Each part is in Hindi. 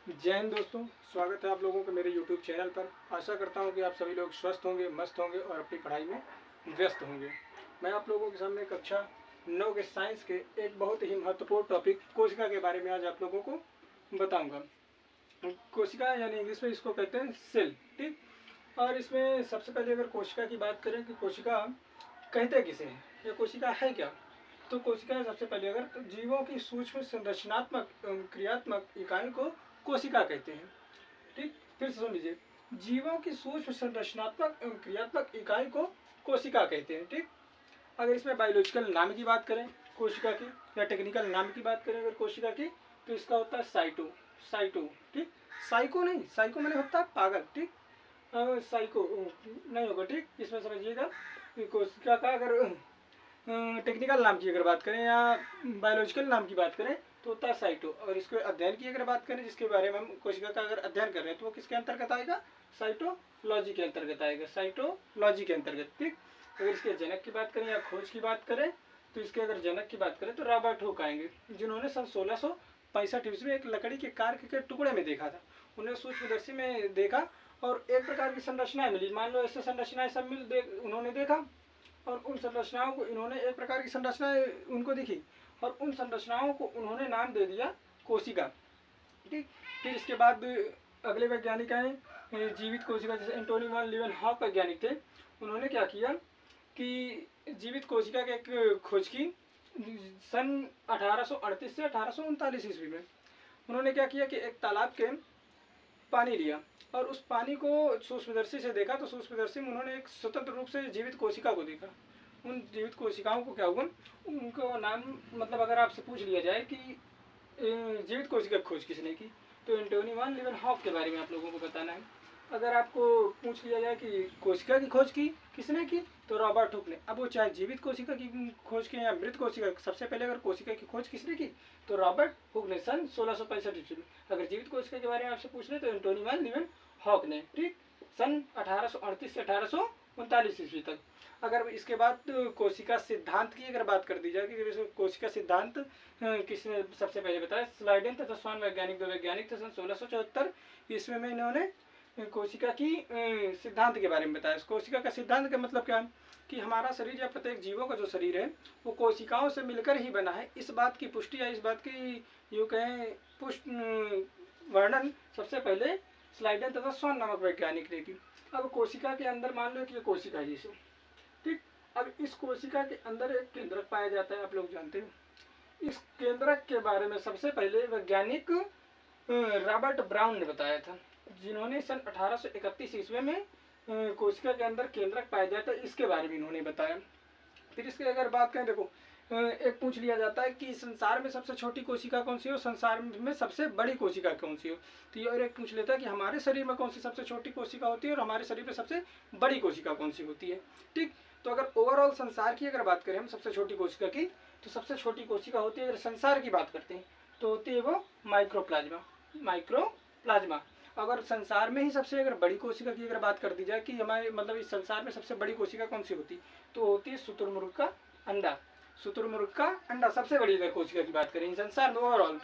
जय हिंद दोस्तों, स्वागत है आप लोगों का मेरे YouTube चैनल पर। आशा करता हूं कि आप सभी लोग स्वस्थ होंगे, मस्त होंगे और अपनी पढ़ाई में व्यस्त होंगे। मैं आप लोगों के सामने कक्षा 9 के साइंस के एक बहुत ही महत्वपूर्ण टॉपिक कोशिका के बारे में आज आप लोगों को बताऊंगा। कोशिका यानी इंग्लिश में इसको कहते हैं सेल, ठीक। और इसमें सबसे पहले अगर कोशिका की बात करें कि कोशिका कहते किसे हैं या कोशिका है क्या, तो कोशिका सबसे पहले अगर तो जीवों की सूक्ष्म संरचनात्मक एवं क्रियात्मक इकाई को कोशिका कहते हैं, ठीक। फिर से सुन लीजिए, जीवों की सूक्ष्म संरचनात्मक एवं क्रियात्मक इकाई को कोशिका कहते हैं, ठीक। अगर इसमें बायोलॉजिकल नाम की बात करें कोशिका की या टेक्निकल नाम की बात करें अगर कोशिका की, तो इसका होता है साइटो। साइटो, ठीक। साइको नहीं, साइको मैंने होता है पागल, ठीक। साइको नहीं होगा, ठीक। इसमें समझिएगा कोशिका का अगर टेक्निकल नाम की अगर बात करें या बायोलॉजिकल नाम की बात करें तो होता है साइटो। और इसके अध्ययन की अगर बात करें जिसके बारे में हम कोशिका का अगर अध्ययन कर रहे हैं तो वो किसके अंतर्गत आएगा? साइटोलॉजी के अंतर्गत आएगा, साइटोलॉजी के अंतर्गत, ठीक। अगर इसके जनक की बात करें या खोज की बात करें तो इसके अगर जनक की बात करें तो रॉबर्ट हुक आएंगे, जिन्होंने सन 1665 ईस्वी में एक लकड़ी के कार्क के टुकड़े में देखा था। उन्हें सूक्ष्मदर्शी में देखा और एक प्रकार की संरचनाएं मिली। मान लो ऐसे संरचनाएं सब उन्होंने देखा और उन संरचनाओं को इन्होंने एक प्रकार की संरचनाएं उनको दिखी और उन संरचनाओं को उन्होंने नाम दे दिया कोशिका, ठीक। फिर इसके बाद अगले वैज्ञानिक आए जीवित कोशिका, जैसे एंटोनी वैन लीeuwenhoek वैज्ञानिक थे। उन्होंने क्या किया कि जीवित कोशिका के एक खोज की सन 1838 से 1839 ईस्वी में। उन्होंने क्या किया कि एक तालाब के पानी लिया और उस पानी को सूक्ष्मदर्शी से देखा तो सूक्ष्मदर्शी में उन्होंने एक स्वतंत्र रूप से जीवित कोशिका को देखा। उन जीवित कोशिकाओं को क्या हुआ, उनको नाम मतलब अगर आपसे पूछ लिया जाए कि जीवित कोशिका की खोज किसने की, तो एंटोनी वैन लीeuwenhoek के बारे में आप लोगों को बताना है। अगर आपको पूछ लिया जाए कि कोशिका की खोज की किसने की, तो रॉबर्ट हुक ने। अब वो चाहे जीवित कोशिका की खोज की या मृत कोशिका, सबसे पहले अगर कोशिका की खोज किसने की तो रॉबर्ट हुक ने सन 1665 ईस्वी में। अगर जीवित कोशिका के बारे में आपसे पूछ ले तो एंटोनी वैन लीeuwenhoek ने, ठीक, सन 1838 से 1839 ईस्वी तक। अगर इसके बाद कोशिका सिद्धांत की अगर बात कर दी जाए कि कोशिका सिद्धांत किसने सबसे पहले बताया, स्लाइडेन तथा स्वान वैज्ञानिक, दो वैज्ञानिक थे। सन 1674 ईस्वी में इन्होंने कोशिका की सिद्धांत के बारे में बताया। कोशिका का सिद्धांत का मतलब क्या है कि हमारा शरीर या प्रत्येक जीवों का जो शरीर है वो कोशिकाओं से मिलकर ही बना है। इस बात की पुष्टि या इस बात की यूँ कहें पुष्ट वर्णन सबसे पहले स्लाइडेन तथा स्वान नामक वैज्ञानिक ने की। अब कोशिका के अंदर मान लो कि ये कोशिका है जैसे, ठीक। अब इस कोशिका के अंदर एक केंद्रक पाया जाता है, आप लोग जानते हो। इस केंद्रक के बारे में सबसे पहले वैज्ञानिक रॉबर्ट ब्राउन ने बताया था, जिन्होंने सन 1831 ईस्वी में कोशिका के अंदर केंद्रक पाया जाता है, इसके बारे में इन्होंने बताया। फिर इसकी अगर बात करें, देखो एक पूछ लिया जाता है कि संसार में सबसे छोटी कोशिका कौन सी हो, संसार में सबसे बड़ी कोशिका कौन सी हो। तो ये और एक पूछ लेता है कि हमारे शरीर में कौन सी सबसे छोटी कोशिका होती है और हमारे शरीर में सबसे बड़ी कोशिका कौन सी होती है, ठीक। तो अगर ओवरऑल संसार की अगर बात करें हम सबसे छोटी कोशिका की, तो सबसे छोटी कोशिका होती है, अगर संसार की बात करते हैं तो होती है वो माइक्रोप्लाज्मा। माइक्रोप्लाज्मा। अगर संसार में ही सबसे अगर बड़ी कोशिका की अगर बात कर दी जाए कि हमारे मतलब इस संसार में सबसे बड़ी कोशिका कौन सी होती, तो होती है शुतुरमुर्ग का अंडा। शुतुरमुर्ग का अंडा सबसे बड़ी अगर कोशिका की बात करें संसार में, ओवरऑल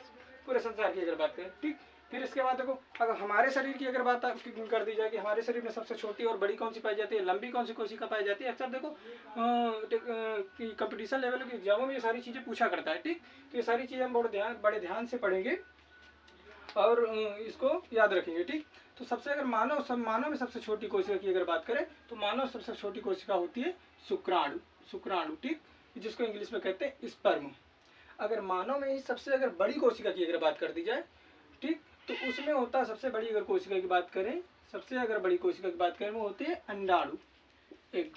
पूरे संसार की अगर बात करें, ठीक। फिर इसके बाद देखो अगर हमारे शरीर की अगर बात कर दी जाए कि हमारे शरीर में सबसे छोटी और बड़ी कौन सी पाई जाती है, लंबी कौन सी कोशिका पाई जाती है, अक्सर देखो कि कंपटीशन लेवल की एग्जामों में ये सारी चीज़ें पूछा करता है, ठीक। तो ये सारी चीज़ें हम बड़े ध्यान से पढ़ेंगे और इसको याद रखेंगे, ठीक। तो सबसे अगर मानव में सबसे छोटी कोशिका की अगर बात करें तो मानव सबसे छोटी कोशिका होती है शुक्राणु। शुक्राणु, ठीक, जिसको इंग्लिश में कहते हैं स्पर्म। अगर मानव में ही सबसे अगर बड़ी कोशिका की अगर बात कर दी जाए, ठीक, तो उसमें होता है सबसे बड़ी अगर कोशिका की बात करें, सबसे अगर बड़ी कोशिका की बात करें वो होती है अंडाणु, एक।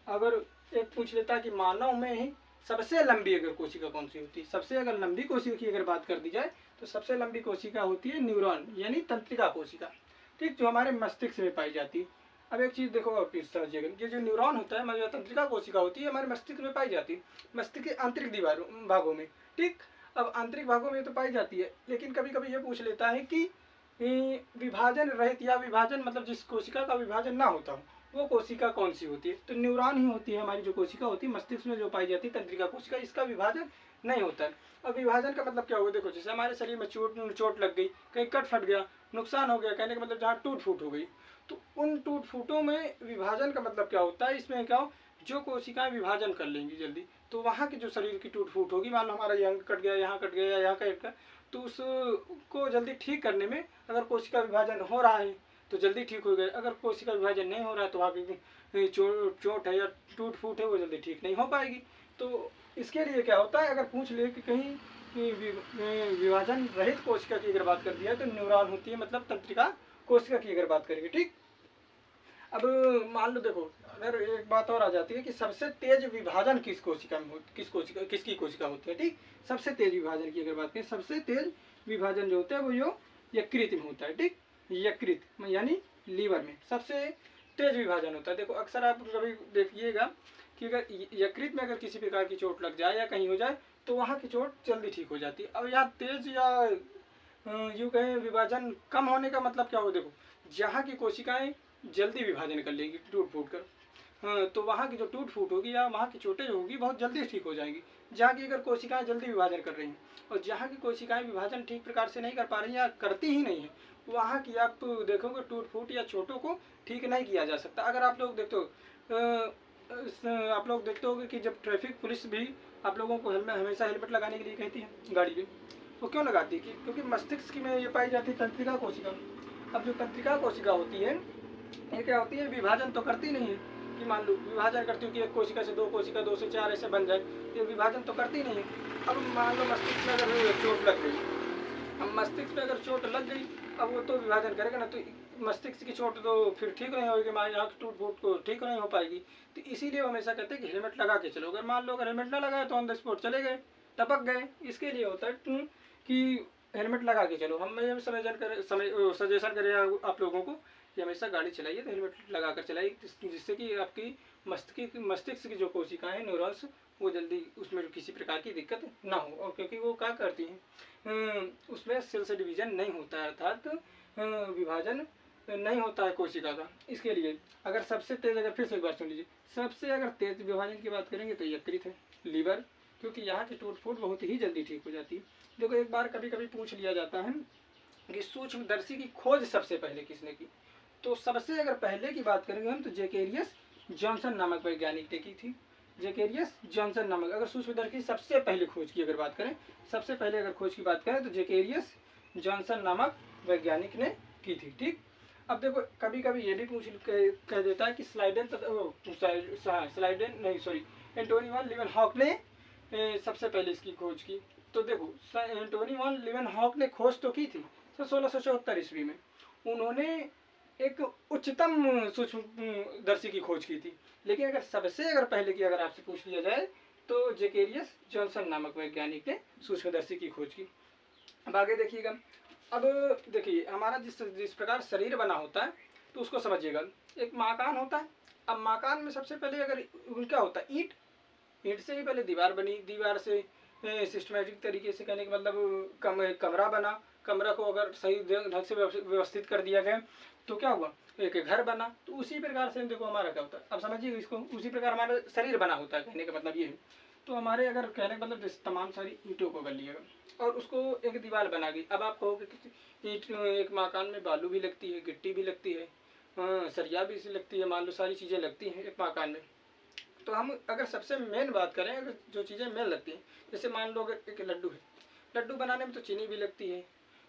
अगर एक पूछ लेता है कि मानव में ही सबसे लंबी अगर कोशिका कौन सी होती है, सबसे अगर लंबी कोशिका की अगर बात कर दी जाए तो सबसे लंबी कोशिका होती है न्यूरॉन यानी तंत्रिका कोशिका, ठीक, जो हमारे मस्तिष्क में पाई जाती है। अब एक चीज़ देखो समझिएगा, ये जो न्यूरॉन होता है मतलब तंत्रिका कोशिका होती है हमारे मस्तिष्क में पाई जाती है, मस्तिष्क के आंतरिक दीवारों भागों में, ठीक। अब आंतरिक भागों में तो पाई जाती है, लेकिन कभी कभी ये पूछ लेता है कि विभाजन रहित या विभाजन मतलब जिस कोशिका का विभाजन ना होता हो वो कोशिका कौन सी होती है, तो न्यूरॉन ही होती है हमारी जो कोशिका होती है मस्तिष्क में जो पाई जाती है तंत्रिका कोशिका। इसका विभाजन नहीं होता है। अब विभाजन का मतलब क्या होगा, देखो जैसे हमारे शरीर में चोट लग गई, कहीं कट फट गया, नुकसान हो गया, कहने का मतलब जहाँ टूट फूट हो गई, तो उन टूट फूटों में विभाजन का मतलब क्या होता है, इसमें क्या हो, जो कोशिकाएं विभाजन कर लेंगी जल्दी, तो वहाँ की जो शरीर की टूट फूट होगी, मान लो हमारा ये अंग कट गया, यहाँ कट गया, यहाँ कट गया, तो उसको जल्दी ठीक करने में अगर कोशिका विभाजन हो रहा है तो जल्दी ठीक हो गए, अगर कोशिका विभाजन नहीं हो रहा है तो वहाँ की चोट है या टूट फूट है वो जल्दी ठीक नहीं हो पाएगी। तो इसके लिए क्या होता है, अगर पूछ ले कि कहीं विभाजन रहित कोशिका की अगर बात कर दिया तो न्यूरॉन होती है, मतलब तंत्रिका कोशिका की अगर बात करेंगे, ठीक। अब मान लो देखो, अगर एक बात और आ जाती है कि सबसे तेज विभाजन किस कोशिका में किसकी कोशिका होती है, ठीक। सबसे तेज विभाजन की अगर बात करें, सबसे तेज विभाजन जो होता है वो यकृत में होता है, ठीक। यकृत यानी लीवर में सबसे तेज विभाजन होता है। देखो अक्सर आप कभी देखिएगा कि अगर यकृत में अगर किसी प्रकार की चोट लग जाए या कहीं हो जाए तो वहाँ की चोट जल्दी ठीक हो जाती है। अब यहाँ तेज या यूँ कहें विभाजन कम होने का मतलब क्या हो, देखो जहाँ की कोशिकाएं जल्दी विभाजन कर लेंगी टूट फूट कर, तो वहाँ की जो टूट फूट होगी या वहाँ की चोटें होगी बहुत जल्दी ठीक हो जाएंगी। जहाँ की अगर कोशिकाएं जल्दी विभाजन कर रही हैं और जहाँ की कोशिकाएं विभाजन ठीक प्रकार से नहीं कर पा रही या करती ही नहीं है, वहाँ की आप देखोगे टूट फूट या चोटों को ठीक नहीं किया जा सकता। अगर आप लोग देखते हो आप लोग देखते होगे कि जब ट्रैफिक पुलिस भी आप लोगों को हमेशा हेलमेट लगाने के लिए कहती है गाड़ी में, वो क्यों लगाती है, क्योंकि मस्तिष्क में ये पाई जाती है तंत्रिका कोशिका। अब जो तंत्रिका कोशिका होती है ये क्या होती है, विभाजन तो करती नहीं है कि मान लो विभाजन करती हूँ कि एक कोशिका से दो कोशिका, दो से चार ऐसे बन जाए, ये विभाजन तो करती नहीं है। अब मान लो मस्तिष्क में अगर चोट लग गई, अब मस्तिष्क में अगर चोट लग गई, अब वो तो विभाजन करेगा ना, तो मस्तिष्क की चोट तो फिर ठीक नहीं होगी, मान यहाँ टूट फूट को ठीक नहीं हो पाएगी। तो इसीलिए वो हमेशा कहते हैं कि हेलमेट लगा के चलो। अगर मान लो अगर हेलमेट ना लगाए तो ऑन द स्पॉट चले गए, टपक गए। इसके लिए होता है कि हेलमेट लगा के चलो। हम ये सजेशन करें आप लोगों को कि हमेशा गाड़ी चलाइए तो हेलमेट लगा कर चलाइए, जिससे कि आपकी मस्तिष्क की जो कोशिकाएं हैं, न्यूरॉन्स, वो जल्दी उसमें किसी प्रकार की दिक्कत ना हो। और क्योंकि वो क्या करती हैं, उसमें सेल से डिवीजन नहीं होता है, अर्थात विभाजन नहीं होता है कोशिका का। इसके लिए अगर सबसे तेज, अगर फिर से एक बार सुन लीजिए, सबसे अगर तेज विभाजन की बात करेंगे तो यकृत है, लीवर, क्योंकि यहाँ की टूट फूट बहुत ही जल्दी ठीक हो जाती है। देखो एक बार कभी कभी पूछ लिया जाता है कि सूक्ष्मदर्शी की खोज सबसे पहले किसने की, तो सबसे अगर पहले की बात करेंगे हम तो जेकेरियस जॉनसन नामक वैज्ञानिक ने की थी। जेकेरियस जॉनसन नामक, अगर सूक्ष्मदर्शी की सबसे पहले खोज की अगर बात करें, सबसे पहले अगर खोज की बात करें तो जेकेरियस जॉनसन नामक वैज्ञानिक ने की थी, ठीक। अब देखो कभी कभी ये भी कह देता है कि एंटोनी वॉन लीवेनहॉक ने सबसे पहले इसकी खोज की। तो देखो एंटोनी वॉन लीवेनहॉक ने खोज तो की थी 1674 ईस्वी में, उन्होंने एक उच्चतम सूक्ष्मदर्शी की खोज की थी। लेकिन अगर सबसे अगर पहले की अगर आपसे पूछ लिया जाए तो जेकेरियस जॉनसन नामक वैज्ञानिक ने सूक्ष्मदर्शी की खोज की। अब आगे देखिएगा, अब देखिए हमारा जिस प्रकार शरीर बना होता है तो उसको समझिएगा। एक मकान होता है, अब मकान में सबसे पहले अगर क्या होता है, ईंट से ही पहले दीवार बनी, दीवार से सिस्टमेटिक तरीके से, कहने का मतलब कमरा बना, कमरा को अगर सही ढंग से व्यवस्थित कर दिया गया तो क्या हुआ, एक घर बना। तो उसी प्रकार से देखो हमारा क्या होता है, अब समझिए इसको, उसी प्रकार हमारा शरीर बना होता है, कहने का मतलब ये है। तो हमारे अगर कहने का मतलब तमाम सारी ईंटों को कर लिएगा और उसको एक दीवार बना गई। अब आप कहोगे कि ईंट, एक मकान में बालू भी लगती है, गिट्टी भी लगती है, सरिया भी लगती है, मान लो सारी चीज़ें लगती हैं एक मकान में। तो हम अगर सबसे मेन बात करें, अगर जो चीज़ें मेन लगती हैं, जैसे मान लो अगर एक लड्डू है, लड्डू बनाने में तो चीनी भी लगती है,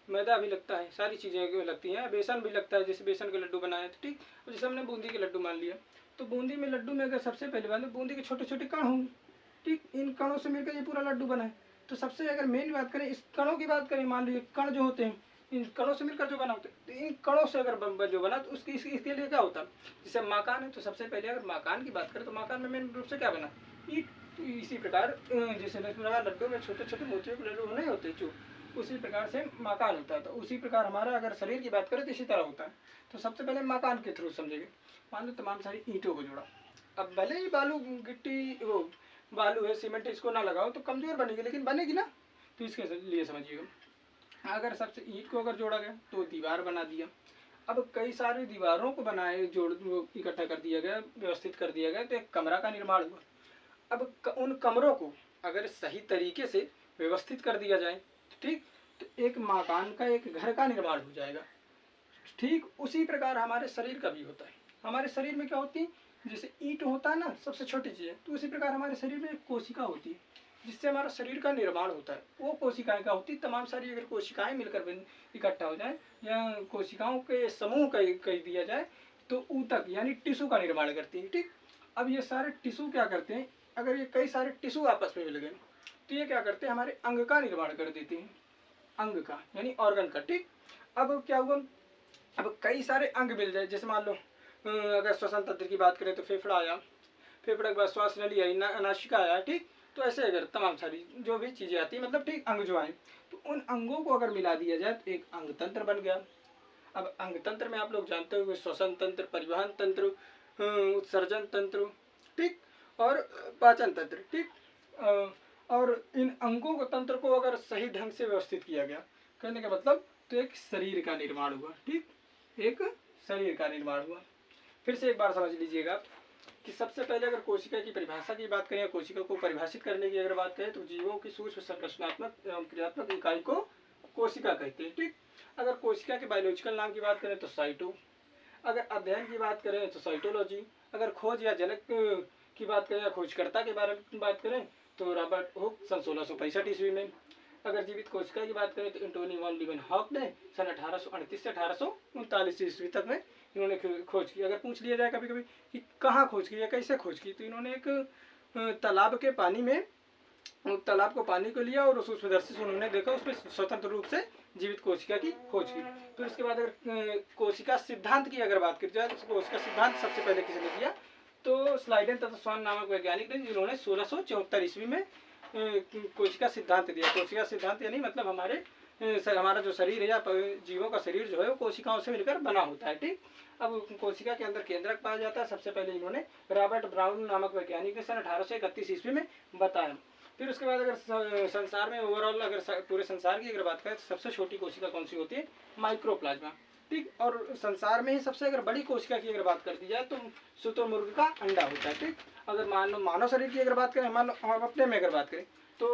मैदा भी लगता है, सारी चीज़ें लगती हैं, बेसन भी लगता है, जैसे बेसन के लड्डू बनाए तो ठीक। जैसे हमने बूंदी के लड्डू मान लिया, तो बूंदी में लड्डू में अगर सबसे पहले बात बूंदी के छोटे छोटे कण होंगे, ठीक, इन कणों से मिलकर ये पूरा लड्डू बना है। तो सबसे अगर मेन बात करें, इस कणों की बात करें, मान लीजिए कण जो होते हैं इन कणों से मिलकर जो बना होता है, तो इन कणों से अगर जो बना तो इसके लिए क्या होता है, जैसे मकान है तो सबसे पहले अगर मकान की बात करें तो मकान में मेन रूप से क्या बना, ईंट। तो इसी प्रकार जैसे लड्डू में छोटे छोटे मोतियों के लड्डू नहीं होते जो, उसी प्रकार से मकान होता है। तो उसी प्रकार हमारा अगर शरीर की बात करें तो इसी तरह होता है। तो सबसे पहले मकान के थ्रू समझेंगे, मान लो तमाम सारी ईंटों को जोड़ा। अब भले ही बालू गिट्टी वो बालू है, सीमेंट, इसको ना लगाओ तो कमज़ोर बनेगी, लेकिन बनेगी ना। तो इसके लिए समझिएगा, अगर सबसे ईंट को अगर जोड़ा गया तो दीवार बना दिया। अब कई सारी दीवारों को बनाए, इकट्ठा कर दिया गया, व्यवस्थित कर दिया गया, तो एक कमरा का निर्माण हुआ। अब उन कमरों को अगर सही तरीके से व्यवस्थित कर दिया जाए, ठीक, तो एक मकान का, एक घर का निर्माण हो जाएगा। ठीक उसी प्रकार हमारे शरीर का भी होता है। हमारे शरीर में क्या होती है, जैसे ईंट होता है ना सबसे छोटी चीज़ है, तो उसी प्रकार हमारे शरीर में एक कोशिका होती है जिससे हमारा शरीर का निर्माण होता है। वो कोशिकाएं क्या होती है, तमाम सारी अगर कोशिकाएं मिलकर इकट्ठा हो जाए या कोशिकाओं के समूह कह दिया जाए तो ऊतक यानी टिश्यू का निर्माण करती है। ठीक, अब ये सारे टिश्यू क्या करते हैं, अगर ये कई सारे टिश्यू आपस में मिल गए तो ये क्या करते हैं, हमारे अंग का निर्माण कर देते हैं, अंग का यानी ऑर्गन का। ठीक, अब क्या हुआ, अब कई सारे अंग मिल जाए, जैसे मान लो अगर श्वसन तंत्र की बात करें तो फेफड़ा आया, फेफड़े के बाद श्वास नली आई, नासिका आया। ठीक, तो ऐसे अगर तमाम सारी जो भी चीज़ें आती हैं, मतलब ठीक अंग जो आए, तो उन अंगों को अगर मिला दिया जाए तो एक अंग तंत्र बन गया। अब अंग तंत्र में आप लोग जानते हो श्वसन तंत्र, परिवहन तंत्र, उत्सर्जन तंत्र, ठीक, और पाचन तंत्र। ठीक, और इन अंगों को, तंत्र को अगर सही ढंग से व्यवस्थित किया गया, कहने का मतलब तो एक शरीर का निर्माण हुआ। ठीक, एक शरीर का निर्माण हुआ। फिर से एक बार समझ लीजिएगा कि सबसे पहले अगर कोशिका की परिभाषा की बात करें, कोशिका को परिभाषित करने की अगर बात करें, तो जीवों की सूक्ष्म संरचनात्मक एवं क्रियात्मक इकाई को कोशिका कहते हैं। ठीक, अगर कोशिका के बायोलॉजिकल नाम की बात करें तो साइटो, अगर अध्ययन की बात करें तो साइटोलॉजी, अगर खोज या जनक की बात करें या खोजकर्ता के बारे में बात करें तो रॉबर्ट हुक सन 1665 ईस्वी में, अगर जीवित कोशिका की बात करें तो एंटोनी वॉन लीवेनहॉक ने सन 1838 से 1839 ईस्वी तक में इन्होंने खोज की। अगर पूछ लिया जाए कभी कभी कि कहाँ खोज की या कैसे खोज की, तो इन्होंने एक तालाब के पानी में, तालाब को पानी को लिया और सूक्ष्मदर्शी से उन्होंने देखा, उसमें स्वतंत्र रूप से जीवित कोशिका की खोज की। फिर उसके बाद अगर कोशिका सिद्धांत की अगर बात की जाए तो कोशिका सिद्धांत सबसे पहले किसने दिया, तो स्लाइडेन तथा स्वान नामक वैज्ञानिक ने, जिन्होंने 1674 ईस्वी में कोशिका सिद्धांत दिया। कोशिका सिद्धांत यानी मतलब हमारा जो शरीर है या जीवों का शरीर जो है वो कोशिकाओं से मिलकर बना होता है। ठीक, अब कोशिका के अंदर केंद्रक पाया जाता है, सबसे पहले इन्होंने रॉबर्ट ब्राउन नामक वैज्ञानिक ने सन 1831 ईस्वी में बताया। फिर उसके बाद अगर संसार में ओवरऑल अगर पूरे संसार की अगर बात करें तो सबसे छोटी कोशिका कौन सी होती है, माइक्रोप्लाज्मा। ठीक, और संसार में ही सबसे अगर बड़ी कोशिका की अगर बात कर दी जाए तो शुतुरमुर्ग का अंडा होता है। ठीक, अगर मानव शरीर की अगर बात करें, मान लो हम अपने में अगर बात करें तो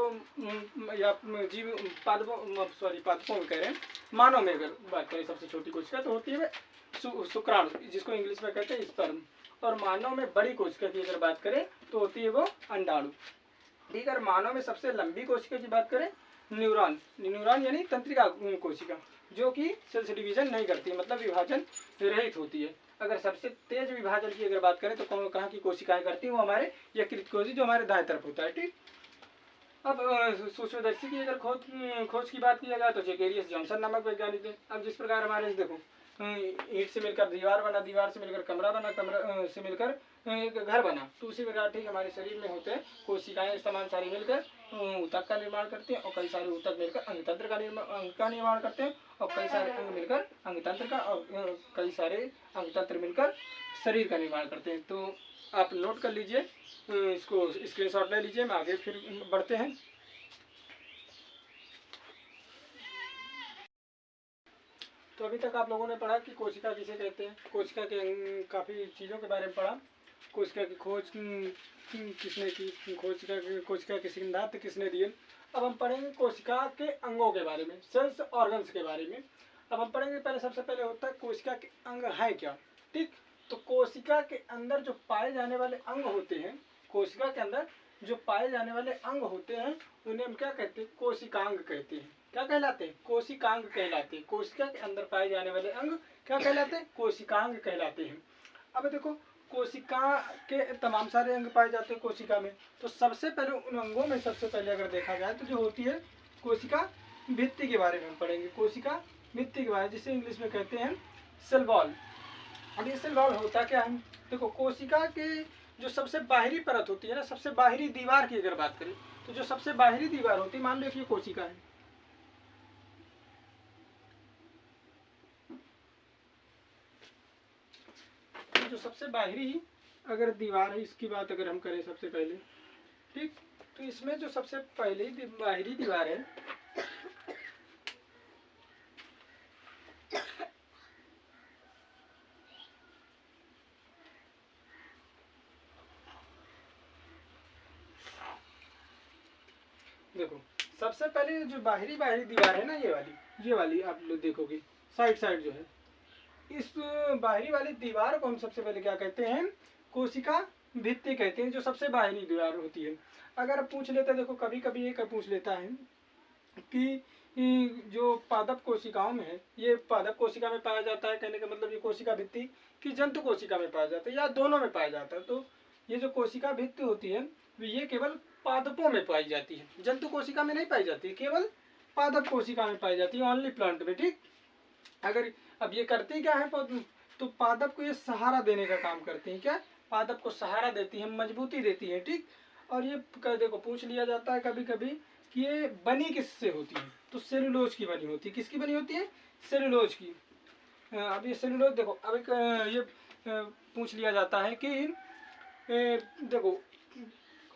या जीव पादपों में कह रहे हैं, मानव में अगर बात करें सबसे छोटी कोशिका तो होती है शुक्राणु, जिसको इंग्लिश में कहते हैं स्पर्म। और मानव में बड़ी कोशिका की अगर बात करें तो होती है वो अंडाणु। ठीक है, और मानव में सबसे लंबी कोशिका की बात करें न्यूरॉन, न्यूरॉन यानी तंत्रिका कोशिका, जो कि सेल्स डिवीजन नहीं करती, मतलब विभाजन रहित होती है। अगर सबसे तेज विभाजन की अगर बात करें तो कहाँ की कोशिकाएं करती हैं, वो हमारे यकृत कोशिका जो हमारे दाएं तरफ होता है। ठीक, अब सूक्ष्मदर्शी की अगर खोज की बात किया जाए तो जेकेरियस जॉनसन नामक वैज्ञानिक ने। अब जिस प्रकार हमारे देखो ईंट से मिलकर दीवार बना, दीवार से मिलकर कमरा बना, कमरा से मिलकर एक घर बना, तो उसी प्रकार ठीक हमारे शरीर में होते हैं कोशिकाएं तमाम सारी मिलकर ऊतक का निर्माण करते हैं, और कई सारे ऊतक मिलकर अंगतंत्र का निर्माण करते हैं, और कई सारे अंग मिलकर अंगतंत्र का, और कई सारे अंगतंत्र मिलकर शरीर का निर्माण करते हैं। तो आप नोट कर लीजिए, इसको स्क्रीनशॉट ले लीजिए, मैं आगे फिर बढ़ते हैं। तो अभी तक आप लोगों ने पढ़ा कि कोशिका किसे कहते हैं, कोशिका के काफ़ी चीज़ों के बारे में पढ़ा, कोशिका की खोज किसने की, कोशिका के सिद्धांत किसने दिए। अब हम पढ़ेंगे कोशिका के अंगों के बारे में, सेल्स ऑर्गन्स के बारे में। अब हम पढ़ेंगे पहले सबसे पहले होता है कोशिका के अंग है क्या। ठीक, तो कोशिका के अंदर जो पाए जाने वाले अंग होते हैं, कोशिका के अंदर जो पाए जाने वाले अंग होते हैं उन्हें हम क्या कहते हैं, कोशिकांग कहते हैं। क्या कहलाते हैं, कोशिकांग कहलाते हैं। कोशिका के अंदर पाए जाने वाले अंग क्या कहलाते हैं, कोशिकांग कहलाते हैं। अब देखो कोशिका के तमाम सारे अंग पाए जाते हैं कोशिका में, तो सबसे पहले उन अंगों में सबसे पहले अगर देखा जाए तो जो होती है कोशिका भित्ति के बारे में हम पढ़ेंगे, कोशिका भित्ति के बारे में, जिसे इंग्लिश में कहते हैं सेल वॉल। अब ये सेल वॉल होता क्या है, देखो कोशिका के जो सबसे बाहरी परत होती है ना, सबसे बाहरी दीवार की अगर बात करें तो जो सबसे बाहरी दीवार होती है, मान लो कि ये कोशिका है, जो सबसे बाहरी अगर दीवार है इसकी बात अगर हम करें सबसे पहले, ठीक, तो इसमें जो सबसे पहले बाहरी दीवार है देखो सबसे पहले जो बाहरी दीवार है ना, ये वाली आप लोग देखोगे साइड जो है, इस बाहरी वाली दीवार को हम सबसे पहले क्या कहते हैं, कोशिका भित्ति कहते हैं, जो सबसे बाहरी दीवार होती है। अगर पूछ लेता है, देखो कभी कभी ये पूछ लेता है कि जो पादप कोशिकाओं में है, ये पादप कोशिका में पाया जाता है, कहने का मतलब ये कोशिका भित्ति कि जंतु कोशिका में पाया जाता है या दोनों में पाया जाता है। तो ये जो कोशिका भित्ति होती है ये केवल पादपों में पाई जाती है, जंतु कोशिका में नहीं पाई जाती, केवल पादप कोशिका में पाई जाती है, ओनली प्लांट में। ठीक, अगर अब ये करती क्या है, तो पादप को ये सहारा देने का काम करती है। क्या, पादप को सहारा देती है, मजबूती देती है। ठीक, और ये देखो पूछ लिया जाता है कभी कभी कि ये बनी किससे होती है, तो सेलुलोज की बनी होती है। किसकी बनी होती है, सेलुलोज की। अब ये सेलुलोज देखो, अब एक ये पूछ लिया जाता है कि देखो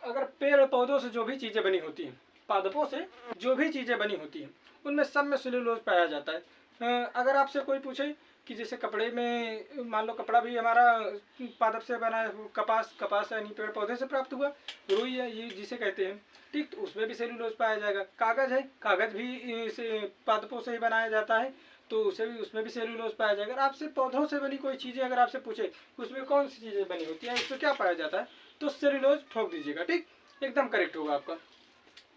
अगर पेड़ पौधों से जो भी चीज़ें बनी होती हैं, पादपों से जो भी चीज़ें बनी होती हैं, उनमें सब में सेलुलोज पाया जाता है। अगर आपसे कोई पूछे कि जैसे कपड़े में, मान लो कपड़ा भी हमारा पादप से बना है, कपास यानी पेड़ पौधे से प्राप्त हुआ, रुई है ये जिसे कहते हैं। ठीक, तो उसमें भी सेलुलोज पाया जाएगा। कागज़ है, कागज़ भी से पादपों से ही बनाया जाता है, तो उसमें भी सेलुलोज पाया जाएगा। अगर आपसे पौधों से बनी कोई चीज़ें अगर आपसे पूछे उसमें कौन सी चीज़ें बनी होती है, उसमें क्या पाया जाता है, तो सेलुलोज ठोक दीजिएगा। ठीक, एकदम करेक्ट होगा आपका।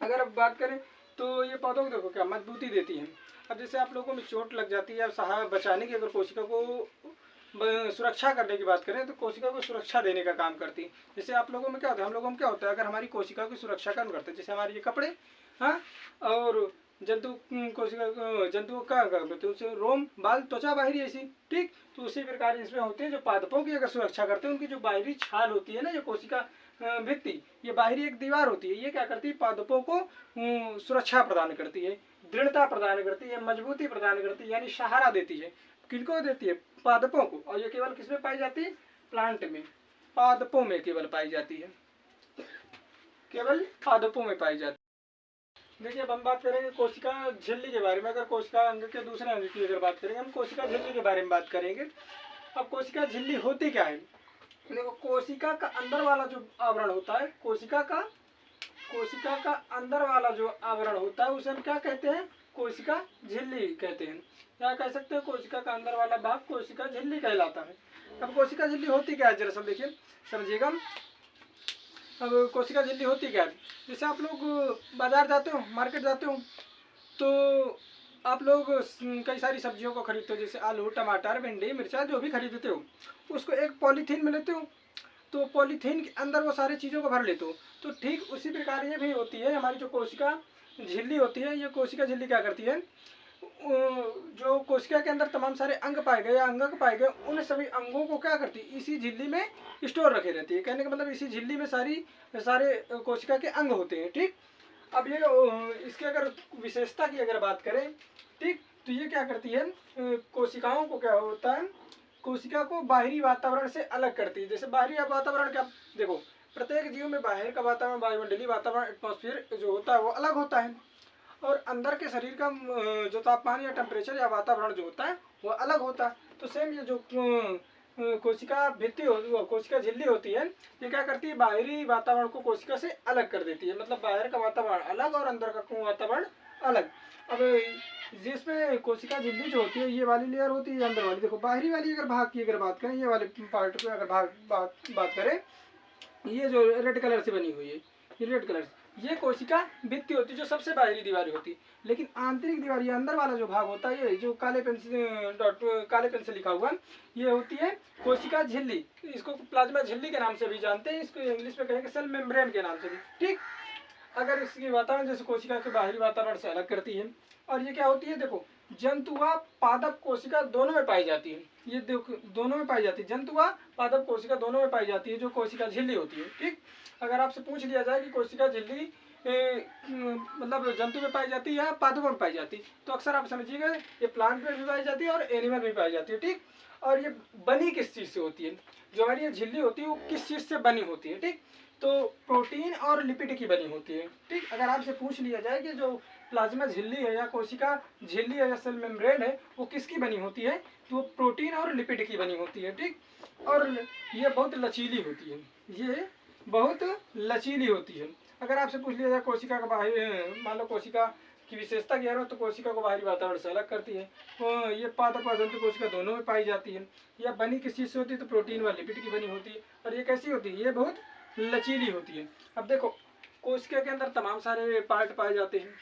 अगर अब बात करें तो ये पौधों को देखो क्या मजबूती देती है। अब जैसे आप लोगों में चोट लग जाती है, अब बचाने की, अगर कोशिका को सुरक्षा करने की बात करें तो कोशिका को सुरक्षा देने का काम करती है। जैसे आप लोगों में क्या होता है, हम लोगों में क्या होता है, अगर हमारी कोशिका की सुरक्षा कौन करते हैं, जैसे हमारे ये कपड़े, हाँ, और जंतु कोशिका जंतुओं का करते हैं उसे रोम, बाल, त्वचा बाहरी ऐसी। ठीक, तो उसी प्रकार इसमें होते हैं जो पादपों की अगर सुरक्षा करते हैं, उनकी जो बाहरी छाल होती है ना, जो कोशिका भित्ति, ये बाहरी एक दीवार होती है, ये क्या करती है, पादपों को सुरक्षा प्रदान करती है, दृढ़ता प्रदान करती है, मजबूती प्रदान करती है, यानी सहारा देती है। किनको देती है, पादपों को। और ये केवल किसमें पाई जाती है, प्लांट में, पादपों में केवल पाई जाती है, केवल पादपों में पाई जाती है। देखिए अब हम बात करेंगे कोशिका झिल्ली के बारे में। अगर कोशिका अंग के दूसरे अंग की अगर बात करेंगे, हम कोशिका झिल्ली के बारे में बात करेंगे। अब कोशिका झिल्ली होती क्या है, देखो कोशिका का अंदर वाला जो आवरण होता है, कोशिका का अंदर वाला जो आवरण होता है उसे हम क्या कहते हैं, कोशिका झिल्ली कहते हैं। क्या कह सकते हैं, कोशिका का अंदर वाला भाग कोशिका झिल्ली कहलाता है। अब कोशिका झिल्ली होती क्या है, जरा सब देखिए, समझिएगा। अब कोशिका झिल्ली होती क्या है, जैसे आप लोग बाजार जाते हो, मार्केट जाते हो, तो आप लोग कई सारी सब्जियों को खरीदते हो, जैसे आलू, टमाटर, भिंडी, मिर्चा, जो भी खरीदते हो, उसको एक पॉलीथीन में लेते हो, तो पॉलीथीन के अंदर वो सारी चीज़ों को भर लेते हो। तो ठीक उसी प्रकार ये भी होती है, हमारी जो कोशिका झिल्ली होती है, ये कोशिका झिल्ली क्या करती है, जो कोशिका के अंदर तमाम सारे अंग पाए गए या अंगक पाए गए, उन सभी अंगों को क्या करती है, इसी झिल्ली में स्टोर रखे रहती है। कहने का मतलब इसी झिल्ली में सारे कोशिका के अंग होते हैं। ठीक, अब ये इसके अगर विशेषता की अगर बात करें, ठीक, तो ये क्या करती है, कोशिकाओं को क्या होता है, कोशिका को बाहरी वातावरण से अलग करती है। जैसे बाहरी वातावरण क्या, देखो प्रत्येक जीव में बाहर का वातावरण, वायुमंडलीय वातावरण, एटमॉस्फेयर जो होता है वो अलग होता है, और अंदर के शरीर का जो तापमान या टेम्परेचर या वातावरण जो होता है वो अलग होता है। तो सेम ये जो कोशिका भित्ति कोशिका झिल्ली होती है, ये क्या करती है, बाहरी वातावरण को कोशिका से अलग कर देती है। मतलब बाहर का वातावरण अलग और अंदर का वातावरण अलग। अब जिसमें कोशिका झिल्ली जो होती है, ये वाली लेयर होती है, अंदर वाली, देखो बाहरी वाली अगर भाग की अगर बात करें, ये वाले पार्ट को अगर बात करें, ये जो रेड कलर से बनी हुई है, ये रेड कलर से, ये कोशिका भित्ति होती है, जो सबसे बाहरी दीवार होती है। लेकिन आंतरिक दीवार, ये अंदर वाला जो भाग होता है, ये जो काले पेन से लिखा हुआ, ये होती है कोशिका झिल्ली। इसको प्लाज्मा झिल्ली के नाम से भी जानते हैं, इसको इंग्लिश में कहेंगे सेल मेम्ब्रेन के नाम से भी। ठीक, अगर इसकी वातावरण जैसे कोशिका के बाहरी वातावरण से अलग करती है। और ये क्या होती है, देखो जंतुआ पादप कोशिका दोनों में पाई जाती है, ये देखो दोनों में पाई जाती है, जंतुआ पादप कोशिका दोनों में पाई जाती है, जो कोशिका झिल्ली होती है। ठीक, अगर आपसे पूछ लिया जाए कि कोशिका झिल्ली मतलब जंतु में पाई जाती है या पादपों में पाई जाती है, तो अक्सर आप समझिएगा ये प्लांट में भी पाई जाती है और एनिमल में भी पाई जाती है। ठीक, और ये बनी किस चीज़ से होती है, जो हमारी ये झिल्ली होती है वो किस चीज़ से बनी होती है, ठीक, तो प्रोटीन और लिपिड की बनी होती है। ठीक, अगर आपसे पूछ लिया जाए कि जो प्लाज्मा झिल्ली है या कोशिका झिल्ली है या सेल मेम्ब्रेन है वो किसकी बनी होती है, तो वो प्रोटीन और लिपिड की बनी होती है। ठीक, और ये बहुत लचीली होती है, ये बहुत लचीली होती है। अगर आपसे पूछ लिया जाए कोशिका का बाहरी, मान लो कोशिका की विशेषता क्या है, तो कोशिका को बाहरी वातावरण से अलग करती है। तो ये पादप और जंतु कोशिका दोनों में पाई जाती है। यह बनी किस चीज़ से होती है, तो प्रोटीन व लिपिड की बनी होती है। और ये कैसी होती है, ये बहुत लचीली होती है। अब देखो कोशिका के अंदर तमाम सारे पार्ट पाए जाते हैं,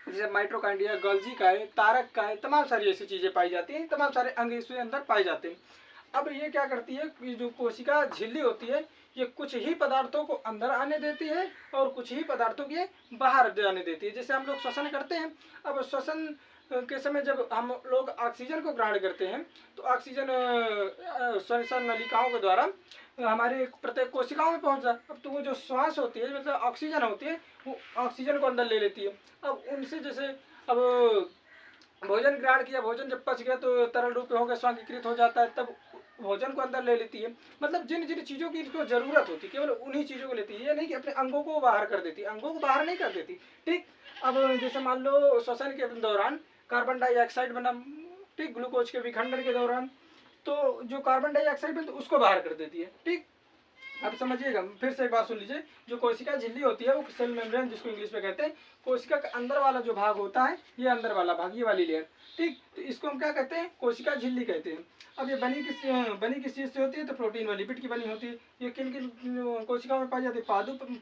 जैसे माइटोकॉन्ड्रिया, गोल्गी का है, तारक का है, तमाम सारी ऐसी चीज़ें पाई जाती हैं, तमाम सारे अंग इसके अंदर पाए जाते हैं। अब ये क्या करती है कि जो कोशिका झिल्ली होती है, ये कुछ ही पदार्थों को अंदर आने देती है और कुछ ही पदार्थों के बाहर जाने देती है। जैसे हम लोग श्वसन करते हैं, अब श्वसन के समय जब हम लोग ऑक्सीजन को ग्रहण करते हैं, तो ऑक्सीजन श्वसन नलिकाओं के द्वारा हमारे प्रत्येक कोशिकाओं में पहुंच जाए। अब तो वो जो श्वास होती है, मतलब ऑक्सीजन होती है, वो ऑक्सीजन को अंदर ले लेती है। अब उनसे जैसे अब भोजन ग्रहण किया, भोजन जब पच गया तो तरल रूप में होकर स्वांगीकृत हो जाता है, तब भोजन को अंदर ले लेती है। मतलब जिन जिन चीज़ों की इसको ज़रूरत होती है केवल उन्हीं चीज़ों को लेती है, ये नहीं कि अपने अंगों को बाहर कर देती, अंगों को बाहर नहीं कर देती। ठीक, अब जैसे मान लो श्वसन के दौरान कार्बन डाइऑक्साइड बना, ठीक, ग्लूकोज के विखंडन के दौरान, तो जो कार्बन डाइऑक्साइड बनता है उसको बाहर कर देती है। ठीक, अब समझिएगा, फिर से एक बार सुन लीजिए। जो कोशिका झिल्ली होती है वो सेल मेम्ब्रेन जिसको इंग्लिश में कहते हैं, कोशिका का अंदर वाला जो भाग होता है, ये अंदर वाला भाग, ये वाली लेयर, ठीक, तो इसको हम क्या कहते हैं, कोशिका झिल्ली कहते हैं। अब ये बनी किस चीज़ से होती है, तो प्रोटीन व लिपिड की बनी होती है। ये किन किन कोशिकाओं में पाई जाती है,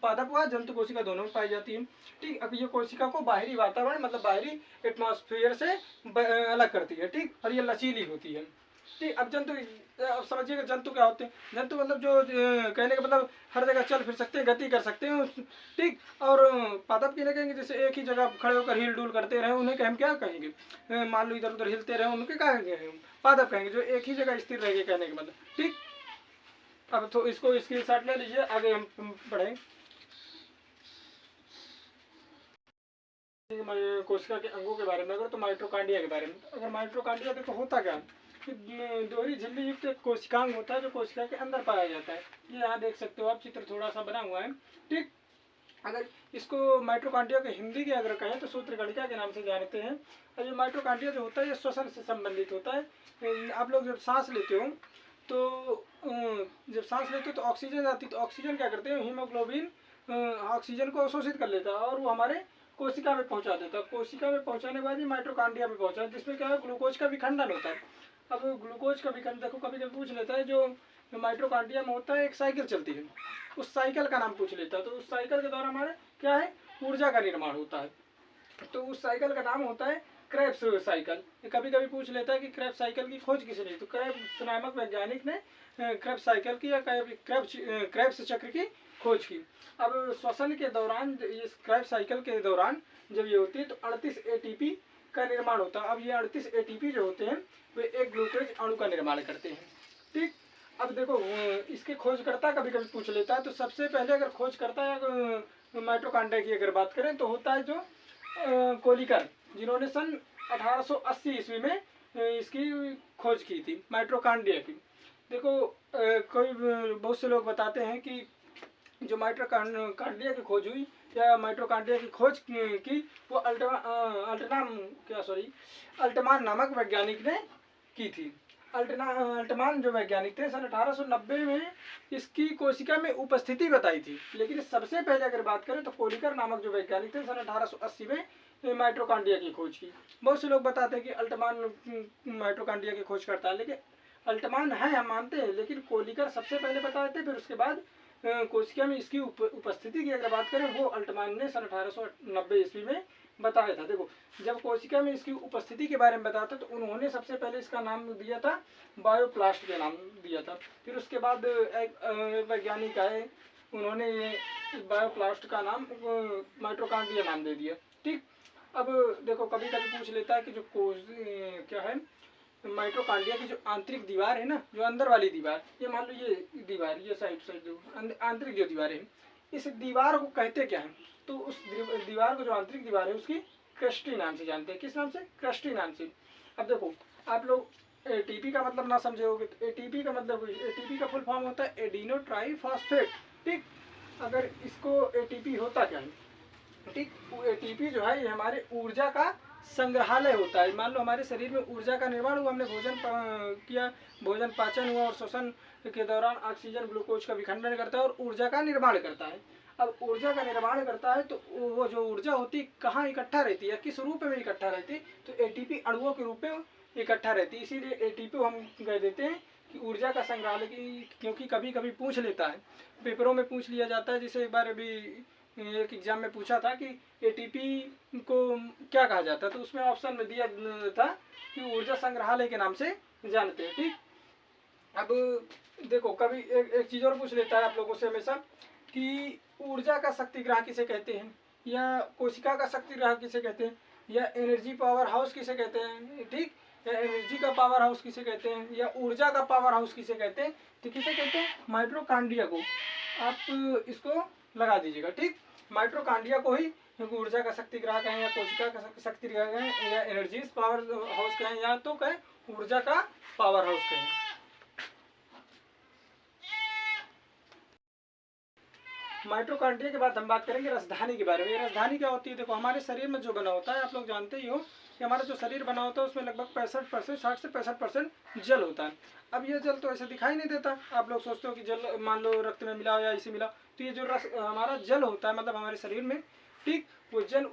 पादप व जंतु कोशिका दोनों में पाई जाती है। ठीक, अब ये कोशिका को बाहरी वातावरण मतलब बाहरी एटमॉस्फेयर से अलग करती है। ठीक, और ये लचीली होती है। ठीक, अब जंतु, अब समझिएगा जंतु क्या होते हैं। जंतु मतलब जो कहने का मतलब हर जगह चल फिर सकते हैं, गति कर सकते हैं। ठीक, और पादप किन्हें कहेंगे, जैसे एक ही जगह खड़े होकर हिल डुल करते रहे, उन्हें हम क्या कहेंगे, मान लो इधर उधर हिलते रहे, उनके क्या कहेंगे, पादप कहेंगे, जो एक ही जगह स्थिर रहेंगे, कहने का मतलब। ठीक, अब तो इसको स्क्रीनशॉट ले लीजिए, आगे हम पढ़ें कोशिका के अंगों के बारे में। अगर तो माइटोकॉन्ड्रिया के बारे में, अगर माइटोकॉन्ड्रिया देखो होता क्या, दोहरी झिल्ली युक्त एक कोशिकांग होता है जो कोशिका के अंदर पाया जाता है। ये यहाँ देख सकते हो आप, चित्र थोड़ा सा बना हुआ है। ठीक, अगर इसको माइटोकॉन्ड्रिया के हिंदी के अगर कहें तो सूत्रकणिका के नाम से जानते हैं। और ये माइटोकॉन्ड्रिया जो होता है ये श्वसन से संबंधित होता है। आप लोग जब सांस लेते हो तो तो ऑक्सीजन आती है, तो ऑक्सीजन क्या करते हैं, हीमोग्लोबिन ऑक्सीजन को अवशोषित कर लेता है और वो हमारे कोशिका में पहुंचा देता है। कोशिका में पहुंचाने के बाद ही माइटोकॉन्ड्रिया में पहुंचा, जिसमें क्या है, ग्लूकोज का विखंडन होता है। अब ग्लूकोज का विखंडन देखो कभी कभी पूछ लेता है, जो माइटोकॉन्ड्रिया में होता है एक साइकिल चलती है, उस साइकिल का नाम पूछ लेता है। तो उस साइकिल के द्वारा हमारे क्या है, ऊर्जा का निर्माण होता है। तो उस साइकिल का नाम होता है क्रेब्स साइकिल। कभी कभी पूछ लेता है कि क्रेब्स साइकिल की खोज किसने की, तो क्रेब्स नामक वैज्ञानिक ने क्रेब्स साइकिल की या क्रेब्स चक्र की खोज की। अब श्वसन के दौरान, इस क्रेब्स साइकिल के दौरान जब ये होती है तो 38 ATP का निर्माण होता है। अब ये 38 ATP जो होते हैं वे एक ग्लूकोज अणु का निर्माण करते हैं। ठीक, अब देखो इसके खोजकर्ता कभी कभी पूछ लेता है, तो सबसे पहले अगर खोजकर्ता या माइटोकॉन्ड्रिया की अगर बात करें तो होता है जो कोलिकर, जिन्होंने सन 1880 ईस्वी में इसकी खोज की थी माइटोकॉन्ड्रिया की। देखो कोई बहुत से लोग बताते हैं कि जो माइटोकॉन्ड्रिया की खोज हुई या माइटोकॉन्ड्रिया की खोज की वो अल्टमान नामक वैज्ञानिक ने की थी। अल्टमान जो वैज्ञानिक थे सन 1890 में इसकी कोशिका में उपस्थिति बताई थी। लेकिन सबसे पहले अगर बात करें तो कोलिकर नामक जो वैज्ञानिक थे सन 1880 में माइटोकॉन्ड्रिया की खोज की। बहुत से लोग बताते हैं कि अल्टमान माइटोकॉन्ड्रिया की खोज करता है, लेकिन अल्टमान है हम मानते हैं, लेकिन कोलिकर सबसे पहले बताए थे। फिर उसके बाद कोशिका में इसकी उपस्थिति की अगर बात करें वो अल्टमान ने सन 1890 ईस्वी में बताया था। देखो जब कोशिका में इसकी उपस्थिति के बारे में बताता तो उन्होंने सबसे पहले इसका नाम दिया था बायोप्लास्ट के नाम दिया था। फिर उसके बाद एक वैज्ञानिक आए, उन्होंने ये बायोप्लास्ट का नाम माइटोकॉन्ड्रिया नाम दे दिया। ठीक, अब देखो कभी कभी पूछ लेता है कि जो क्या है माइटोकॉन्ड्रिया की जो आंतरिक दीवार है ना, जो अंदर वाली दीवार, ये मान लो ये दीवार, ये साइड जो आंतरिक जो दीवार है, इस दीवार को कहते क्या है, तो उस दीवार को जो आंतरिक दीवार है उसकी क्रस्टी नाम से जानते हैं। किस नाम से, क्रस्टी नाम से। अब देखो आप लोग ATP का मतलब ना समझे होगे, तो ATP का मतलब, ATP का फुल फॉर्म होता है एडिनो ट्राईफॉस्फेट। ठीक, अगर इसको ATP होता क्या है, ठीक, ATP जो है ये हमारे ऊर्जा का संग्रहालय होता है। मान लो हमारे शरीर में ऊर्जा का निर्माण हुआ, हमने भोजन किया, भोजन पाचन हुआ और श्वसन के दौरान ऑक्सीजन ग्लूकोज का विखंडन करता है और ऊर्जा का निर्माण करता है। अब ऊर्जा का निर्माण करता है तो वो जो ऊर्जा होती है कहाँ इकट्ठा रहती है, किस रूप में इकट्ठा रहती है, तो एटीपी अणुओं के रूप में इकट्ठा रहती है। इसीलिए एटीपी को हम कह देते हैं कि ऊर्जा का संग्रहालय की, क्योंकि कभी कभी पूछ लेता है, पेपरों में पूछ लिया जाता है। जैसे एक बार अभी एक एग्जाम में पूछा था कि एटीपी को क्या कहा जाता है, तो उसमें ऑप्शन में दिया था कि ऊर्जा संग्रहालय के नाम से जानते हैं। ठीक, अब देखो कभी एक चीज़ और पूछ लेता है आप लोगों से हमेशा कि ऊर्जा का शक्तिग्राह किसे कहते हैं, या कोशिका का शक्तिग्राह किसे कहते हैं, या एनर्जी पावर हाउस किसे कहते हैं। ठीक, या एनर्जी का पावर हाउस किसे कहते हैं, या ऊर्जा का पावर हाउस किसे कहते हैं, तो किसे कहते हैं, माइटोकॉन्ड्रिया को। आप इसको लगा दीजिएगा। ठीक, माइटोकॉन्ड्रिया को ही ऊर्जा का शक्तिग्राह कहें, या कोशिका का शक्तिग्राह कहें, या एनर्जी पावर हाउस कहें, या तो कहें ऊर्जा का पावर हाउस कहें। माइटोकॉन्ड्रिया के बाद हम बात करेंगे राजधानी के बारे में। राजधानी क्या होती है, देखो हमारे शरीर में जो बना होता है, आप लोग जानते ही हो कि हमारा जो शरीर बना होता है उसमें लगभग 65% 60 से 65% जल होता है। अब ये जल तो ऐसे दिखाई नहीं देता, आप लोग सोचते हो कि जल मान लो रक्त में मिला या इसे मिला, तो ये जो हमारा जल होता है मतलब हमारे शरीर में, ठीक, वो जल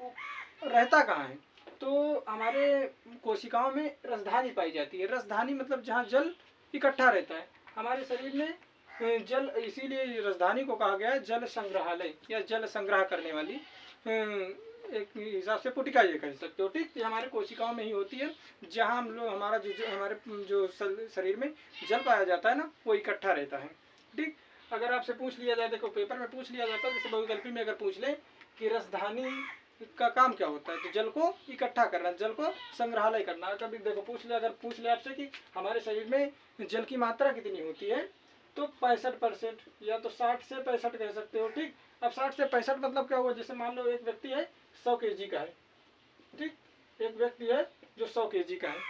रहता कहाँ है, तो हमारे कोशिकाओं में राजधानी पाई जाती है। राजधानी मतलब जहाँ जल इकट्ठा रहता है हमारे शरीर में जल, इसीलिए राजधानी को कहा गया है जल संग्रहालय या जल संग्रह करने वाली। एक हिसाब से पुटिका ये कह सकते हो। ठीक, ये हमारे कोशिकाओं में ही होती है, जहाँ हम लोग हमारा हमारे जो शरीर में जल पाया जाता है ना, वो इकट्ठा रहता है। ठीक, अगर आपसे पूछ लिया जाए, देखो पेपर में पूछ लिया जाता है, जैसे बहुविकल्पी में अगर पूछ ले कि राजधानी का काम क्या होता है, तो जल को इकट्ठा करना, जल को संग्रहालय करना। कभी देखो पूछ ले, अगर पूछ ले आपसे कि हमारे शरीर में जल की मात्रा कितनी होती है, तो 65% या तो 60 से 65 कह सकते हो। ठीक, अब 60 से 65 मतलब क्या हुआ, जैसे मान लो एक व्यक्ति है 100 kg का है। ठीक, एक व्यक्ति है जो 100 kg का है।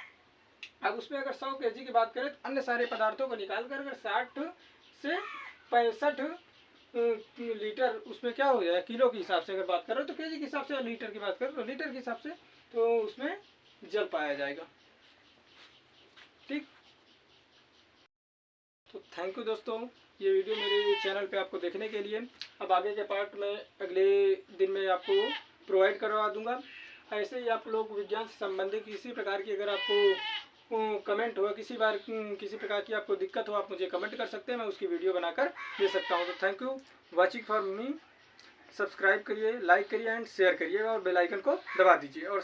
अब उसमें अगर 100 kg की बात करें तो अन्य सारे पदार्थों को निकाल कर अगर 60 से 65 लीटर उसमें क्या हो जाएगा, किलो के हिसाब से अगर बात करो तो केजी के हिसाब से, लीटर की बात करो तो लीटर के हिसाब से, तो उसमें जल पाया जाएगा। ठीक, तो थैंक यू दोस्तों, ये वीडियो मेरे चैनल पे आपको देखने के लिए। अब आगे के पार्ट में अगले दिन में आपको प्रोवाइड करवा दूंगा। ऐसे ही आप लोग विज्ञान से संबंधित किसी प्रकार की अगर आपको कमेंट हो, किसी प्रकार की आपको दिक्कत हो, आप मुझे कमेंट कर सकते हैं, मैं उसकी वीडियो बनाकर दे सकता हूँ। तो thank you watching for me. Subscribe करिए, लाइक करिए एंड शेयर करिए, और बेल आइकन को दबा दीजिए, और